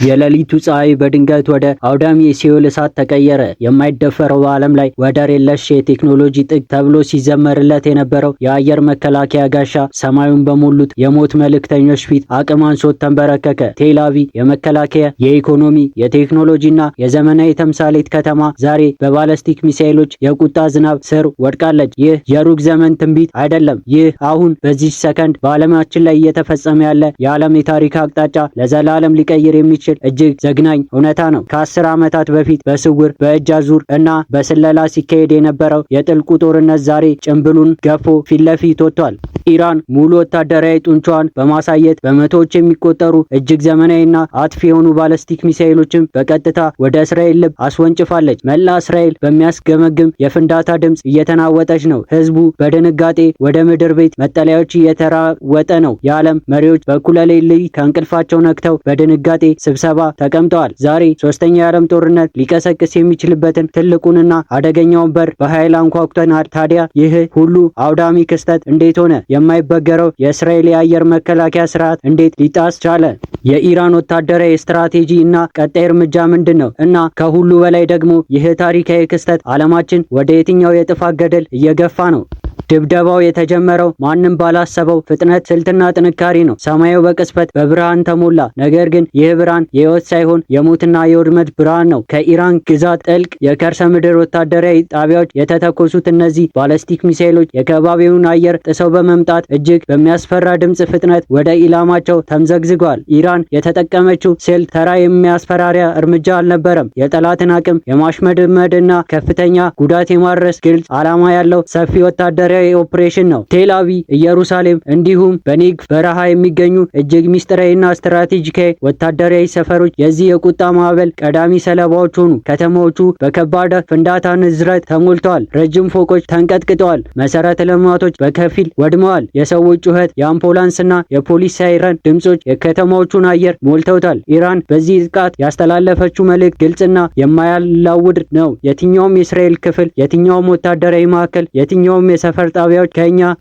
የሌሊቱ ፀሐይ በድንገት ወደ አውዳሚ የሲኦል እሳት ተቀየረ። የማይደፈረው ዓለም ላይ ወደር የለሽ የቴክኖሎጂ ጥግ ተብሎ ሲዘመርለት የነበረው የአየር መከላከያ ጋሻ ሰማዩን በሞሉት የሞት መልእክተኞች ፊት አቅም አንሶት ተንበረከከ። ቴል አቪቭ የመከላከያ፣ የኢኮኖሚ፣ የቴክኖሎጂና የዘመናዊ ተምሳሌት ከተማ ዛሬ በባለስቲክ ሚሳኤሎች የቁጣ ዝናብ ስር ወድቃለች። ይህ የሩቅ ዘመን ትንቢት አይደለም። ይህ አሁን በዚህ ሰከንድ በዓለማችን ላይ እየተፈጸመ ያለ የዓለም የታሪክ አቅጣጫ ለዘላለም ሊቀይር የሚችል እጅግ ዘግናኝ እውነታ ነው። ከ10 ዓመታት በፊት በስውር በእጅ አዙር እና በስለላ ሲካሄድ የነበረው የጥልቁ ጦርነት ዛሬ ጭንብሉን ገፎ ፊት ለፊት ወጥቷል። ኢራን ሙሉ ወታደራዊ ጡንቻዋን በማሳየት በመቶዎች የሚቆጠሩ እጅግ ዘመናዊና አጥፊ የሆኑ ባለስቲክ ሚሳኤሎችን በቀጥታ ወደ እስራኤል ልብ አስወንጭፋለች። መላ እስራኤል በሚያስገመግም የፍንዳታ ድምፅ እየተናወጠች ነው። ህዝቡ በድንጋጤ ወደ ምድር ቤት መጠለያዎች እየተራወጠ ነው። የዓለም መሪዎች በኩለ ሌሊት ከእንቅልፋቸው ነቅተው በድንጋጤ ስብሰባ ተቀምጠዋል። ዛሬ ሶስተኛ የዓለም ጦርነት ሊቀሰቅስ የሚችልበትን ትልቁንና አደገኛውን በር በኃይል አንኳኩተናል። ታዲያ ይህ ሁሉ አውዳሚ ክስተት እንዴት ሆነ? የማይበገረው የእስራኤል የአየር መከላከያ ስርዓት እንዴት ሊጣስ ቻለ? የኢራን ወታደራዊ ስትራቴጂ እና ቀጣይ እርምጃ ምንድን ነው? እና ከሁሉ በላይ ደግሞ ይህ ታሪካዊ ክስተት ዓለማችን ወደ የትኛው የጥፋት ገደል እየገፋ ነው? ድብደባው የተጀመረው ማንም ባላሰበው ፍጥነት፣ ስልትና ጥንካሬ ነው። ሰማዩ በቅጽበት በብርሃን ተሞላ። ነገር ግን ይህ ብርሃን የህይወት ሳይሆን የሞትና የውድመት ብርሃን ነው። ከኢራን ግዛት ጥልቅ የከርሰ ምድር ወታደራዊ ጣቢያዎች የተተኮሱት እነዚህ ባለስቲክ ሚሳኤሎች የከባቢውን አየር ጥሰው በመምጣት እጅግ በሚያስፈራ ድምፅ ፍጥነት ወደ ኢላማቸው ተምዘግዝገዋል። ኢራን የተጠቀመችው ስልት ተራ የሚያስፈራሪያ እርምጃ አልነበረም። የጠላትን አቅም የማሽመድመድና ከፍተኛ ጉዳት የማድረስ ግልጽ ዓላማ ያለው ሰፊ ወታደራዊ ኦፕሬሽን ነው። ቴል አቪቭ፣ ኢየሩሳሌም እንዲሁም በኔጌቭ በረሃ የሚገኙ እጅግ ሚስጥራዊና ስትራቴጂካዊ ወታደራዊ ሰፈሮች የዚህ የቁጣ ማዕበል ቀዳሚ ሰለባዎች ሆኑ። ከተማዎቹ በከባድ ፍንዳታ ንዝረት ተሞልተዋል። ረጅም ፎቆች ተንቀጥቅጠዋል። መሰረተ ልማቶች በከፊል ወድመዋል። የሰዎች ጩኸት፣ የአምቡላንስና የፖሊስ ሳይረን ድምጾች የከተማዎቹን አየር ሞልተውታል። ኢራን በዚህ ጥቃት ያስተላለፈችው መልእክት ግልጽና የማያላውድ ነው። የትኛውም የእስራኤል ክፍል፣ የትኛውም ወታደራዊ ማዕከል፣ የትኛውም የሰፈር ጣቢያዎች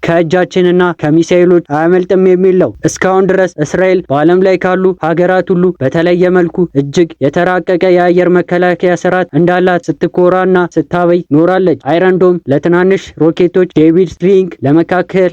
ከእጃችንና ከሚሳኤሎች አያመልጥም የሚል ነው። እስካሁን ድረስ እስራኤል በዓለም ላይ ካሉ ሀገራት ሁሉ በተለየ መልኩ እጅግ የተራቀቀ የአየር መከላከያ ስርዓት እንዳላት ስትኮራና ስታበይ ኖራለች። አይረን ዶም ለትናንሽ ሮኬቶች፣ ዴቪድ ስሊንግ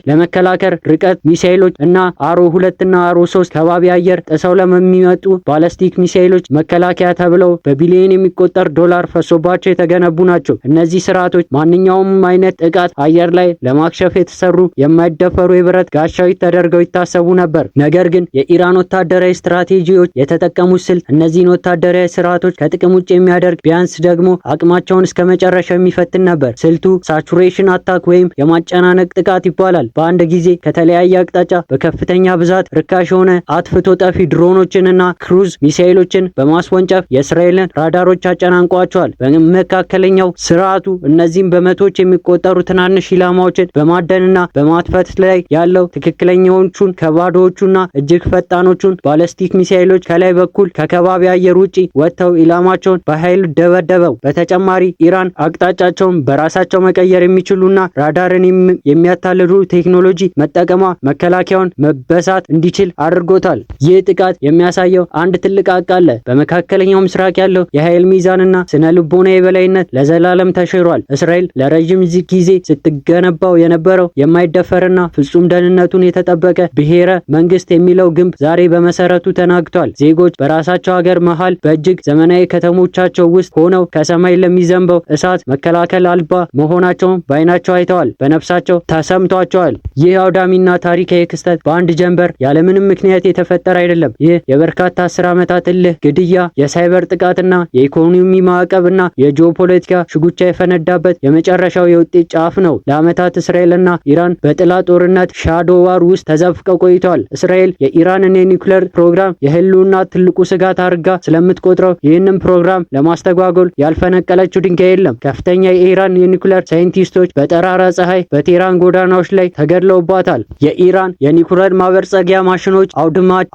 ለመከላከል ርቀት ሚሳኤሎች እና አሮ 2 እና አሮ 3 ከባቢ አየር ጥሰው ለሚመጡ ባለስቲክ ሚሳኤሎች መከላከያ ተብለው በቢሊዮን የሚቆጠር ዶላር ፈሶባቸው የተገነቡ ናቸው። እነዚህ ስርዓቶች ማንኛውም አይነት ጥቃት አየር ላይ ለማክሸፍ የተሰሩ የማይደፈሩ የብረት ጋሻዎች ተደርገው ይታሰቡ ነበር። ነገር ግን የኢራን ወታደራዊ ስትራቴጂዎች የተጠቀሙት ስልት እነዚህን ወታደራዊ ስርዓቶች ከጥቅም ውጭ የሚያደርግ ቢያንስ ደግሞ አቅማቸውን እስከ መጨረሻው የሚፈትን ነበር። ስልቱ ሳቹሬሽን አታክ ወይም የማጨናነቅ ጥቃት ይባላል። በአንድ ጊዜ ከተለያየ አቅጣጫ በከፍተኛ ብዛት ርካሽ የሆነ አጥፍቶ ጠፊ ድሮኖችንና ክሩዝ ሚሳኤሎችን በማስወንጨፍ የእስራኤልን ራዳሮች አጨናንቋቸዋል። በመካከለኛው ስርዓቱ እነዚህም በመቶዎች የሚቆጠሩ ትናንሽ ኢላማዎችን በማደንና በማጥፋት ላይ ያለው ትክክለኛዎቹን ከባዶዎቹና እጅግ ፈጣኖቹን ባለስቲክ ሚሳኤሎች ከላይ በኩል ከከባቢ አየር ውጪ ወጥተው ኢላማቸውን በኃይል ደበደበው። በተጨማሪ ኢራን አቅጣጫቸውን በራሳቸው መቀየር የሚችሉና ራዳርን የሚያታልሉ ቴክኖሎጂ መጠቀሟ መከላከያውን መበሳት እንዲችል አድርጎታል። ይህ ጥቃት የሚያሳየው አንድ ትልቅ ሀቅ አለ። በመካከለኛው ምስራቅ ያለው የኃይል ሚዛንና ስነ ልቦና የበላይነት ለዘላለም ተሽሯል። እስራኤል ለረጅም ጊዜ ስትገነባው የነበረው የማይደፈርና ፍጹም ደህንነቱን የተጠበቀ ብሔረ መንግስት የሚለው ግንብ ዛሬ በመሰረቱ ተናግቷል። ዜጎች በራሳቸው ሀገር መሃል በእጅግ ዘመናዊ ከተሞቻቸው ውስጥ ሆነው ከሰማይ ለሚዘንበው እሳት መከላከል አልባ መሆናቸውን በዓይናቸው አይተዋል፣ በነፍሳቸው ተሰምቷቸዋል። ይህ አውዳሚና ታሪካዊ ክስተት በአንድ ጀንበር ያለምንም ምክንያት የተፈጠረ አይደለም። ይህ የበርካታ 10 ዓመታት እልህ፣ ግድያ፣ የሳይበር ጥቃትና የኢኮኖሚ ማዕቀብና የጂኦፖለቲካ ሽጉቻ የፈነዳበት የመጨረሻው የውጤት ጫፍ ነው። ለዓመታት እስራኤልና ኢራን በጥላ ጦርነት ሻዶ ዋር ውስጥ ተዘፍቀው ቆይተዋል። እስራኤል የኢራንን የኒውክሌር ፕሮግራም የህልውና ትልቁ ስጋት አድርጋ ስለምትቆጥረው ይህንን ፕሮግራም ለማስተጓጎል ያልፈነቀለችው ድንጋይ የለም። ከፍተኛ የኢራን የኒውክሌር ሳይንቲስቶች በጠራራ ፀሐይ በቴህራን ጎዳናዎች ላይ ተገድለውባታል። የኢራን የኒውክሌር ማበልጸጊያ ማሽኖች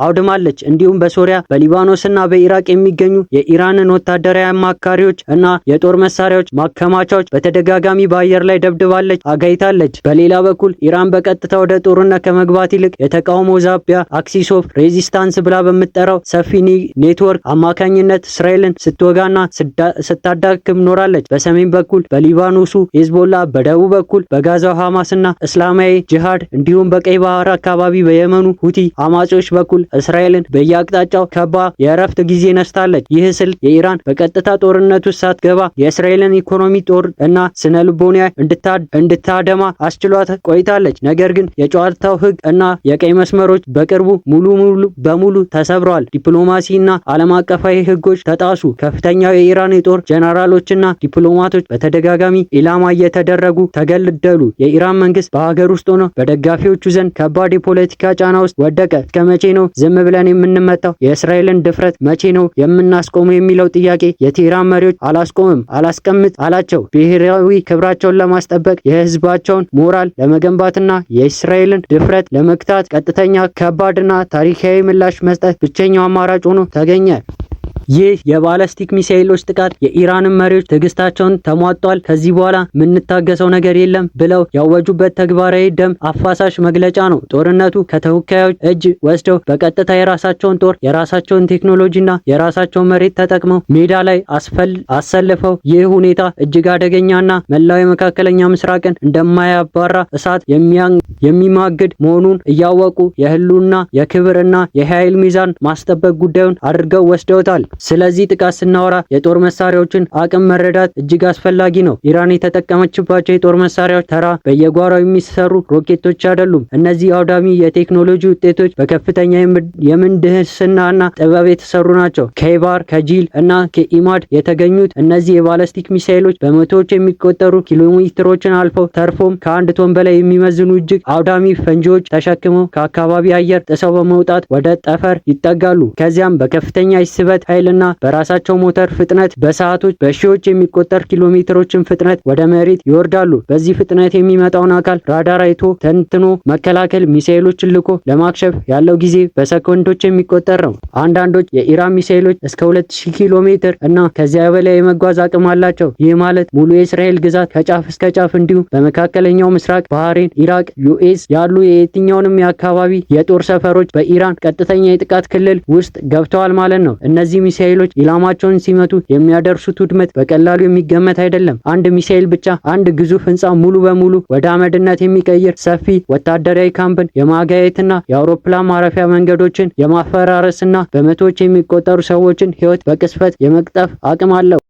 አውድማለች። እንዲሁም በሶሪያ በሊባኖስና በኢራቅ የሚገኙ የኢራንን ወታደራዊ አማካሪዎች እና የጦር መሳሪያዎች ማከማቻዎች በተደጋጋሚ በአየር ላይ ደብድባለች፣ አጋይታ ቆይታለች። በሌላ በኩል ኢራን በቀጥታ ወደ ጦርነት ከመግባት ይልቅ የተቃውሞ ዛቢያ አክሲስ ኦፍ ሬዚስታንስ ብላ በምትጠራው ሰፊ ኔትወርክ አማካኝነት እስራኤልን ስትወጋና ስታዳክም ኖራለች። በሰሜን በኩል በሊባኖሱ ሂዝቦላ፣ በደቡብ በኩል በጋዛው ሐማስና እስላማዊ ጂሃድ እንዲሁም በቀይ ባህር አካባቢ በየመኑ ሁቲ አማጺዎች በኩል እስራኤልን በየአቅጣጫው ከባ የእረፍት ጊዜ ነስታለች። ይህ ስልት የኢራን በቀጥታ ጦርነት ውስጥ ሳትገባ የእስራኤልን ኢኮኖሚ ጦር እና ስነ ልቦና እንድታደማ አስችሏት ቆይታለች። ነገር ግን የጨዋታው ሕግ እና የቀይ መስመሮች በቅርቡ ሙሉ በሙሉ ተሰብረዋል። ዲፕሎማሲና ዓለም አቀፋዊ ሕጎች ተጣሱ። ከፍተኛው የኢራን የጦር ጀነራሎችና ዲፕሎማቶች በተደጋጋሚ ኢላማ እየተደረጉ ተገደሉ። የኢራን መንግስት በሀገር ውስጥ ሆኖ በደጋፊዎቹ ዘንድ ከባድ የፖለቲካ ጫና ውስጥ ወደቀ። እስከ መቼ ነው ዝም ብለን የምንመታው? የእስራኤልን ድፍረት መቼ ነው የምናስቆመው? የሚለው ጥያቄ የቴህራን መሪዎች አላስቀምጥ አላቸው። ብሔራዊ ክብራቸውን ለማስጠበቅ የህዝባቸውን ሞራል ለመገንባትና የእስራኤልን ድፍረት ለመግታት ቀጥተኛ፣ ከባድና ታሪካዊ ምላሽ መስጠት ብቸኛው አማራጭ ሆኖ ተገኘ። ይህ የባለስቲክ ሚሳኤሎች ጥቃት የኢራንን መሪዎች ትዕግስታቸውን ተሟጧል፣ ከዚህ በኋላ የምንታገሰው ነገር የለም ብለው ያወጁበት ተግባራዊ ደም አፋሳሽ መግለጫ ነው። ጦርነቱ ከተወካዮች እጅ ወስደው በቀጥታ የራሳቸውን ጦር፣ የራሳቸውን ቴክኖሎጂና የራሳቸውን መሬት ተጠቅመው ሜዳ ላይ አሰልፈው፣ ይህ ሁኔታ እጅግ አደገኛና መላው የመካከለኛ ምስራቅን እንደማያባራ እሳት የሚማግድ መሆኑን እያወቁ የህልውና የክብርና የኃይል ሚዛን ማስጠበቅ ጉዳዩን አድርገው ወስደውታል። ስለዚህ ጥቃት ስናወራ የጦር መሳሪያዎችን አቅም መረዳት እጅግ አስፈላጊ ነው። ኢራን የተጠቀመችባቸው የጦር መሳሪያዎች ተራ በየጓራው የሚሰሩ ሮኬቶች አይደሉም። እነዚህ አውዳሚ የቴክኖሎጂ ውጤቶች በከፍተኛ የምህንድስናና ጥበብ የተሰሩ ናቸው። ከኢባር፣ ከጂል እና ከኢማድ የተገኙት እነዚህ የባለስቲክ ሚሳኤሎች በመቶዎች የሚቆጠሩ ኪሎሜትሮችን አልፈው ተርፎም ከ1 ቶን በላይ የሚመዝኑ እጅግ አውዳሚ ፈንጂዎች ተሸክመው ከአካባቢ አየር ጥሰው በመውጣት ወደ ጠፈር ይጠጋሉ። ከዚያም በከፍተኛ የስበት ኃይልና በራሳቸው ሞተር ፍጥነት በሰዓቶች በሺዎች የሚቆጠር ኪሎሜትሮችን ፍጥነት ወደ መሬት ይወርዳሉ። በዚህ ፍጥነት የሚመጣውን አካል ራዳር አይቶ ተንትኖ መከላከል ሚሳኤሎችን ልኮ ለማክሸፍ ያለው ጊዜ በሰኮንዶች የሚቆጠር ነው። አንዳንዶች የኢራን ሚሳኤሎች እስከ 2000 ኪሎ ሜትር እና ከዚያ በላይ የመጓዝ አቅም አላቸው። ይህ ማለት ሙሉ የእስራኤል ግዛት ከጫፍ እስከ ጫፍ እንዲሁም በመካከለኛው ምስራቅ፣ ባህሬን፣ ኢራቅ፣ ዩኤስ ያሉ የየትኛውንም የአካባቢ የጦር ሰፈሮች በኢራን ቀጥተኛ የጥቃት ክልል ውስጥ ገብተዋል ማለት ነው። እነዚህ ሚሳኤሎች ኢላማቸውን ሲመቱ የሚያደርሱት ውድመት በቀላሉ የሚገመት አይደለም። አንድ ሚሳኤል ብቻ አንድ ግዙፍ ህንፃ ሙሉ በሙሉ ወደ አመድነት የሚቀይር፣ ሰፊ ወታደራዊ ካምፕን የማጋየትና የአውሮፕላን ማረፊያ መንገዶችን የማፈራረስና በመቶዎች የሚቆጠሩ ሰዎችን ህይወት በቅስፈት የመቅጠፍ አቅም አለው።